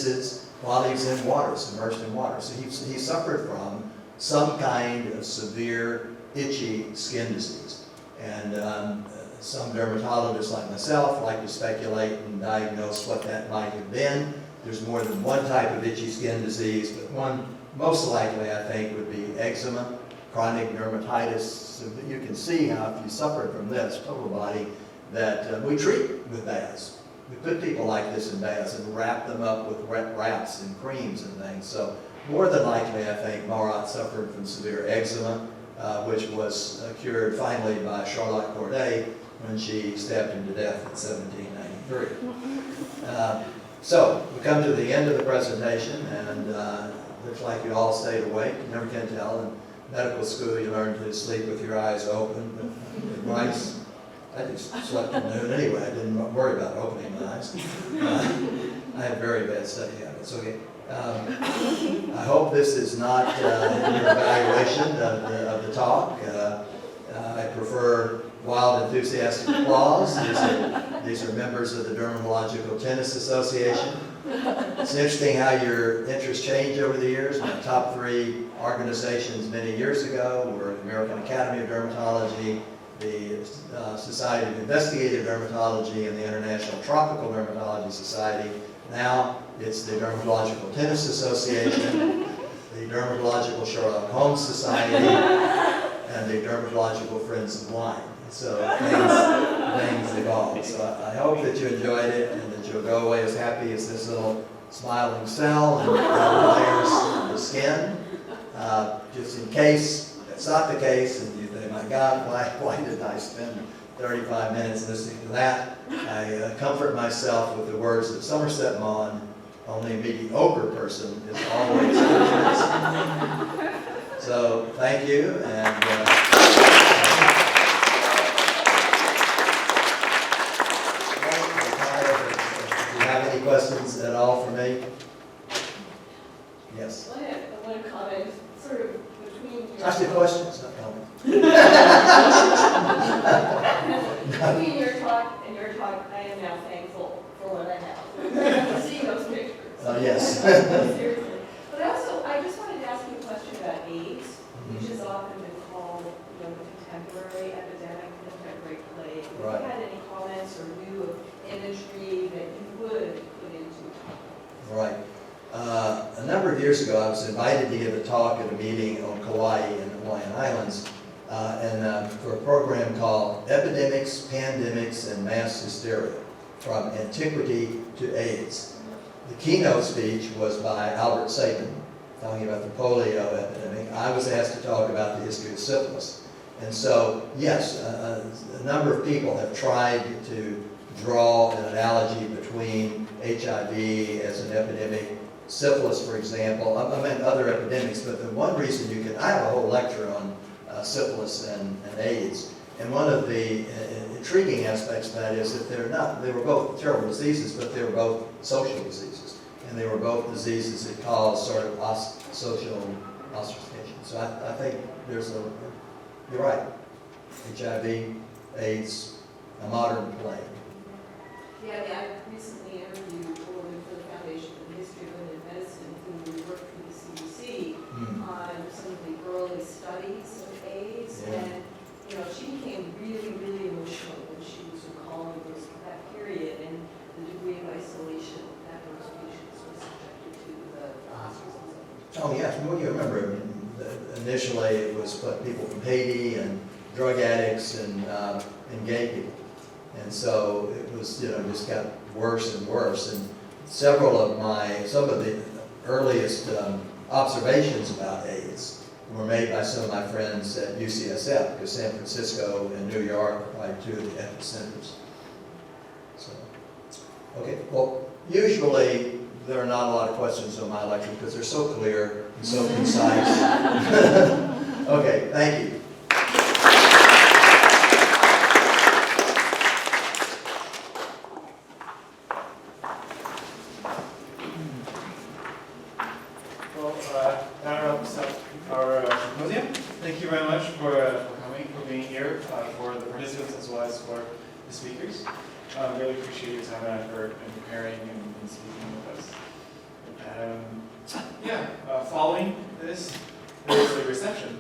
sinuses while he was in water, submerged in water. So he suffered from some kind of severe itchy skin disease. And some dermatologists like myself like to speculate and diagnose what that might have been. There's more than one type of itchy skin disease, but one most likely, I think, would be eczema, chronic dermatitis. So you can see how if you suffered from this total body, that we treat with baths. We put people like this in baths and wrap them up with wet wraps and creams and things. So more than likely, I think Marat suffered from severe eczema, which was cured finally by Charlotte Corday when she stabbed him to death in 1793. So we come to the end of the presentation, and looks like you all stayed awake. You never can tell. In medical school, you learn to sleep with your eyes open. But advice, I just slept at noon anyway. I didn't worry about opening my eyes. I had very bad study habits. Okay. I hope this is not your evaluation of the talk. I prefer wild, enthusiastic applause. These are members of the Dermatological Tennis Association. It's interesting how your interests change over the years. My top 3 organizations many years ago were the American Academy of Dermatology, the Society of Investigative Dermatology, and the International Tropical Dermatology Society. Now it's the Dermatological Tennis Association, the Dermatological Sherlock Holmes Society, and the Dermatological Friends of Wine. So things evolve. So I hope that you enjoyed it and that you'll go away as happy as this little smiling cell and layers of the skin. Just in case that's not the case and you think, my God, why did I spend 35 minutes listening to that? I comfort myself with the words of Somerset Maugham, only a mediocre person is always good. So thank you, and questions at all for me? Yes. I want to comment sort of between your ask the questions, not comments. between your talk and your talk, I am now thankful for what I have. See those pictures. Yes. Seriously. But I just wanted to ask you a question about AIDS, which has often been called, the contemporary epidemic, contemporary plague. Right. Have you had any comments or new imagery that you would put into it? Right. A number of years ago, I was invited to give a talk at a meeting on Kauai and the Hawaiian Islands, for a program called Epidemics, Pandemics, and Mass Hysteria, from Antiquity to AIDS. The keynote speech was by Albert Sabin, talking about the polio epidemic. I was asked to talk about the history of syphilis. And so, yes, a number of people have tried to draw an analogy between HIV as an epidemic, syphilis, for example. I meant other epidemics, but the one reason I have a whole lecture on syphilis and AIDS, and one of the intriguing aspects of that is that they were both terrible diseases, but they were both social diseases, and they were both diseases that caused sort of social ostracism. So I think you're right, HIV, AIDS, a modern plague. Yeah, I recently interviewed a woman for the Foundation for the History of Women in Medicine who worked for the CDC on some of the early studies of AIDS, and she became really, really emotional when she was recalling that period and the degree of isolation that those patients were subjected to, the ostracism. Oh yes, well you remember initially it was people from Haiti and drug addicts and gay people. And so it was, just got worse and worse. And some of the earliest observations about AIDS were made by some of my friends at UCSF, because San Francisco and New York are probably 2 of the epicenters. So, okay, well, usually there are not a lot of questions on my lecture because they're so clear and so concise. Okay, thank you. That wraps up our symposium. Thank you very much for coming, for being here, for the participants as well as for the speakers. Really appreciate your time and effort in preparing and speaking with us. this is a reception